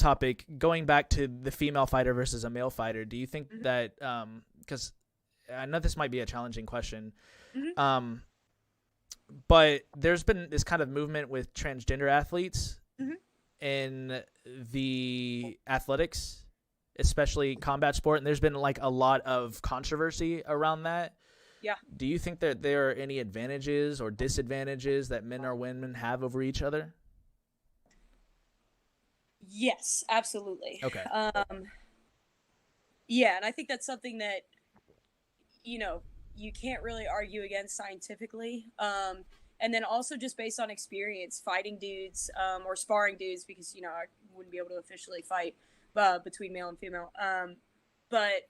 topic, going back to the female fighter versus a male fighter, do you think Mm-hmm. that, because I know this might be a challenging question, Mm-hmm. but there's been this kind of movement with transgender athletes Mm-hmm. in the athletics, especially combat sport, and there's been like a lot of controversy around that. Yeah. Do you think that there are any advantages or disadvantages that men or women have over each other? Yes, absolutely. Okay. Yeah, and I think that's something that you can't really argue against scientifically. And then also just based on experience, fighting dudes or sparring dudes, because I wouldn't be able to officially fight between male and female. But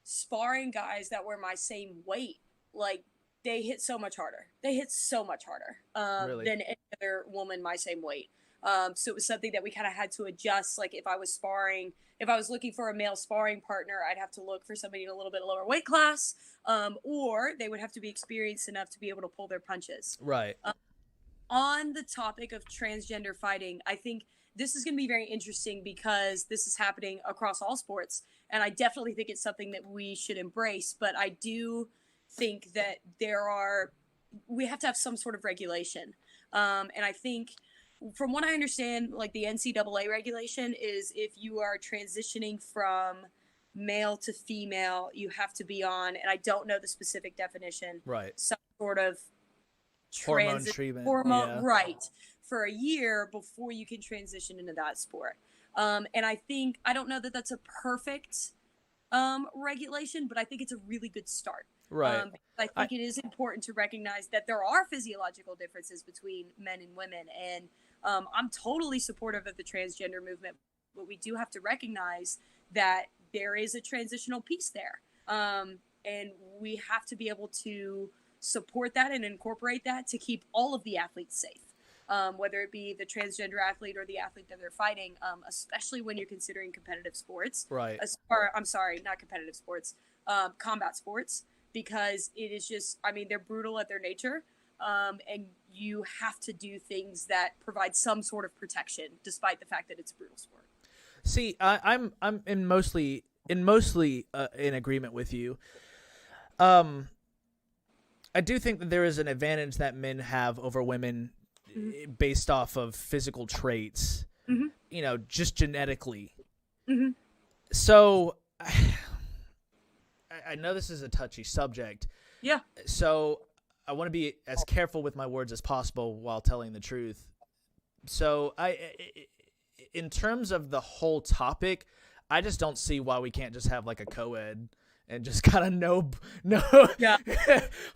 sparring guys that were my same weight, like they hit so much harder. They hit so much harder Really? than any other woman my same weight. So it was something that we kind of had to adjust. Like if I was looking for a male sparring partner, I'd have to look for somebody in a little bit lower weight class, or they would have to be experienced enough to be able to pull their punches. Right. On the topic of transgender fighting, I think this is going to be very interesting because this is happening across all sports, and I definitely think it's something that we should embrace. But I do think that we have to have some sort of regulation, and I think, from what I understand, like the NCAA regulation is if you are transitioning from male to female, you have to be on, and I don't know the specific definition, Right. some sort of Hormone treatment. hormone, Yeah. right, for a year before you can transition into that sport. And I don't know that that's a perfect regulation, but I think it's a really good start. Right. I think it is important to recognize that there are physiological differences between men and women, and I'm totally supportive of the transgender movement, but we do have to recognize that there is a transitional piece there, and we have to be able to support that and incorporate that to keep all of the athletes safe, whether it be the transgender athlete or the athlete that they're fighting, especially when you're considering competitive sports. Right. Or, I'm sorry, not competitive sports, combat sports, because it is just, I mean, they're brutal at their nature, and you have to do things that provide some sort of protection, despite the fact that it's a brutal sport. See, I'm in mostly in agreement with you. I do think that there is an advantage that men have over women, Mm-hmm. based off of physical traits, Mm-hmm. just genetically. Mm-hmm. So I know this is a touchy subject. Yeah. So I want to be as careful with my words as possible while telling the truth. So in terms of the whole topic, I just don't see why we can't just have like a co-ed and just kind of Yeah.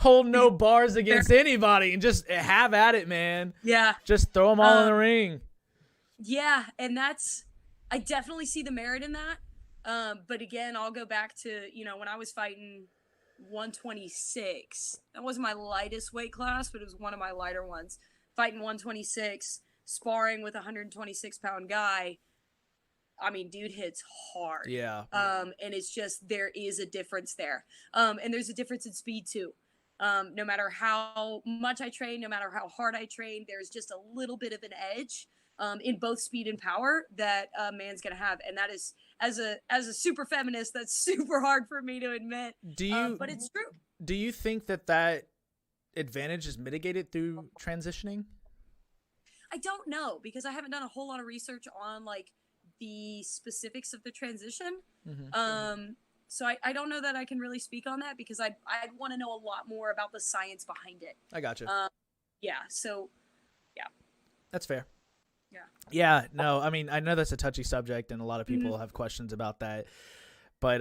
hold no bars against anybody and just have at it, man. Yeah. Just throw them all in the ring. Yeah, and I definitely see the merit in that. But again, I'll go back to, when I was fighting 126. That wasn't my lightest weight class, but it was one of my lighter ones. Fighting 126, sparring with a 126-pound guy. I mean, dude hits hard. Yeah. And it's just, there is a difference there. And there's a difference in speed too. No matter how much I train, no matter how hard I train, there's just a little bit of an edge in both speed and power that a man's going to have. And that is, as a super feminist, that's super hard for me to admit. But it's true. Do you think that advantage is mitigated through transitioning? I don't know, because I haven't done a whole lot of research on like the specifics of the transition. Mm-hmm. So I don't know that I can really speak on that, because I'd want to know a lot more about the science behind it. I gotcha. Yeah. So, yeah. That's fair. Yeah. Yeah. No, I mean, I know that's a touchy subject and a lot of people have questions about that, but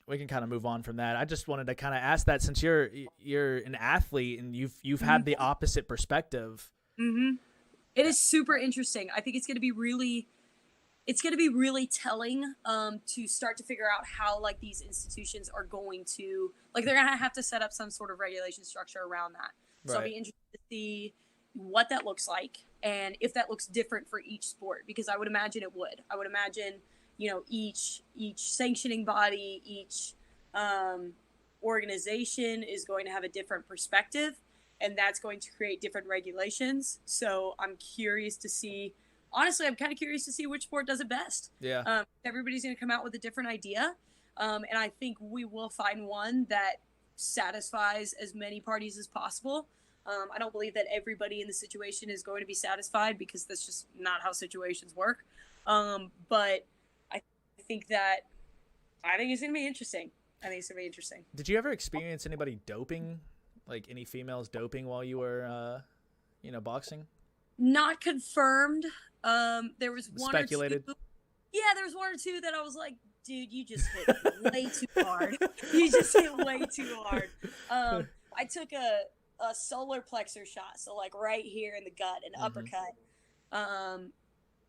we can kind of move on from that. I just wanted to kind of ask that, since you're an athlete and you've had the opposite perspective. Mm-hmm. It is super interesting. I think it's going to be really telling to start to figure out how like these institutions are going to, like, they're going to have to set up some sort of regulation structure around that. So Right. I'll be interested to see what that looks like and if that looks different for each sport, because I would imagine it would. I would imagine, each sanctioning body, each organization is going to have a different perspective, and that's going to create different regulations. So I'm curious to see honestly, I'm kind of curious to see which sport does it best. Yeah. Everybody's going to come out with a different idea. And I think we will find one that satisfies as many parties as possible. I don't believe that everybody in the situation is going to be satisfied, because that's just not how situations work. But I think it's going to be interesting. Did you ever experience anybody doping, like any females doping while you were, boxing? Not confirmed. There was one Speculated. or two. Yeah, there was one or two that I was like, dude, you just hit way too hard. You just hit way too hard. I took a solar plexus shot, so like right here in the gut, an uppercut,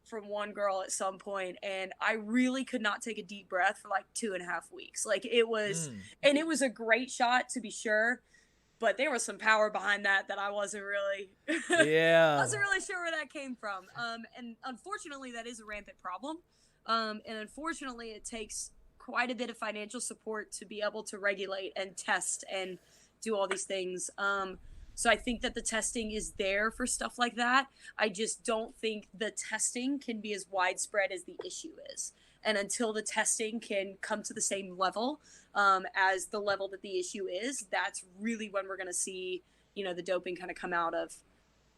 from one girl at some point, and I really could not take a deep breath for like 2.5 weeks. Like it was, and it was a great shot to be sure, but there was some power behind that I wasn't really, I wasn't really sure where that came from. And unfortunately, that is a rampant problem. And unfortunately, it takes quite a bit of financial support to be able to regulate and test and do all these things. So I think that the testing is there for stuff like that. I just don't think the testing can be as widespread as the issue is. And until the testing can come to the same level as the level that the issue is, that's really when we're going to see, the doping kind of come out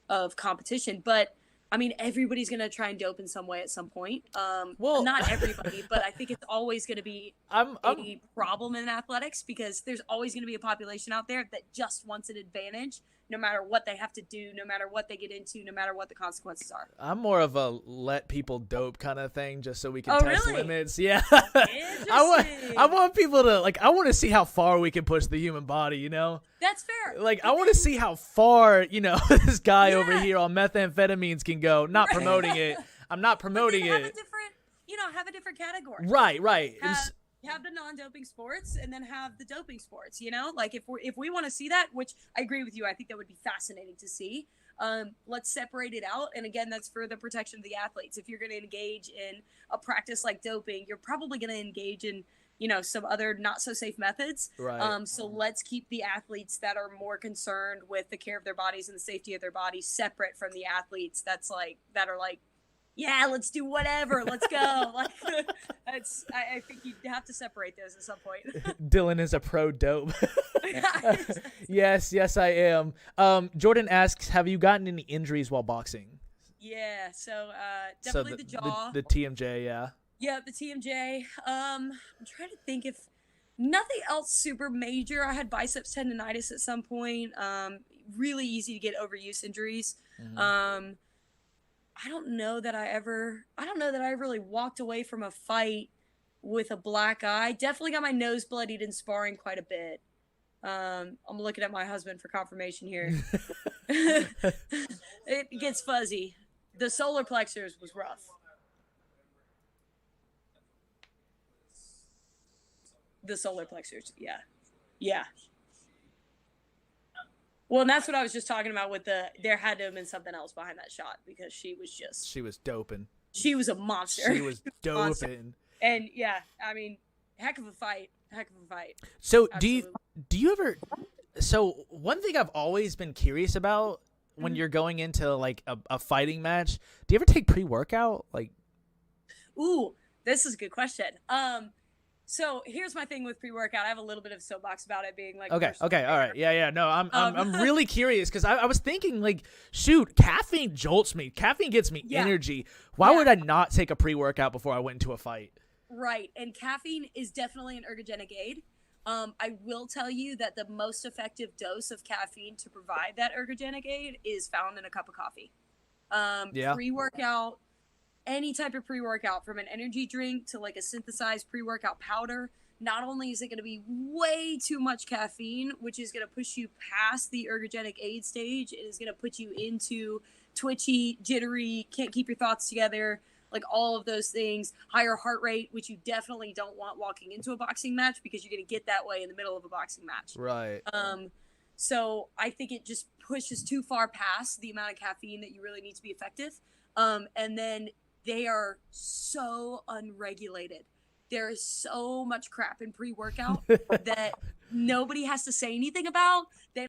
of competition. But I mean, everybody's going to try and dope in some way at some point. Well, not everybody, but I think it's always going to be a problem in athletics, because there's always going to be a population out there that just wants an advantage, no matter what they have to do, no matter what they get into, no matter what the consequences are. I'm more of a let people dope kind of thing, just so we can test limits. Yeah. I want people to, like, I want to see how far we can push the human body, That's fair. Like, I want to see how far, this guy over here on methamphetamines can go. Not promoting it. I'm not promoting it. Have a different category. Right. Have the non-doping sports, and then have the doping sports. Like if we want to see that, which I agree with you, I think that would be fascinating to see. Let's separate it out. And again, that's for the protection of the athletes. If you're going to engage in a practice like doping, you're probably going to engage in, some other not so safe methods. Right. So let's keep the athletes that are more concerned with the care of their bodies and the safety of their bodies separate from the athletes that are like, yeah, let's do whatever. Let's go. Like, I think you have to separate those at some point. Dylan is a pro dope. Yes, I am. Jordan asks, have you gotten any injuries while boxing? Yeah, so definitely the jaw. The TMJ, yeah. Yeah, the TMJ. I'm trying to think if nothing else super major. I had biceps tendonitis at some point. Really easy to get overuse injuries. Mm-hmm. I don't know that I really walked away from a fight with a black eye. Definitely got my nose bloodied in sparring quite a bit. I'm looking at my husband for confirmation here. It gets fuzzy. The solar plexus was rough. The solar plexus, yeah. Well, and that's what I was just talking about with there had to have been something else behind that shot, because she was doping. She was a monster. She was doping. And yeah, I mean, heck of a fight. So Absolutely. do you ever, so one thing I've always been curious about when you're going into like a fighting match, do you ever take pre-workout? Like, ooh, this is a good question. So here's my thing with pre-workout. I have a little bit of soapbox about it being like, okay, all right, yeah. No, I'm really curious, because I was thinking, like, shoot, caffeine jolts me. Caffeine gets me energy. Why would I not take a pre-workout before I went into a fight? Right, and caffeine is definitely an ergogenic aid. I will tell you that the most effective dose of caffeine to provide that ergogenic aid is found in a cup of coffee. Pre-workout. Any type of pre-workout, from an energy drink to like a synthesized pre-workout powder, not only is it going to be way too much caffeine, which is going to push you past the ergogenic aid stage, it is going to put you into twitchy, jittery, can't keep your thoughts together, like all of those things, higher heart rate, which you definitely don't want walking into a boxing match, because you're going to get that way in the middle of a boxing match. Right. So I think it just pushes too far past the amount of caffeine that you really need to be effective. And then they are so unregulated. There is so much crap in pre-workout that nobody has to say anything about. They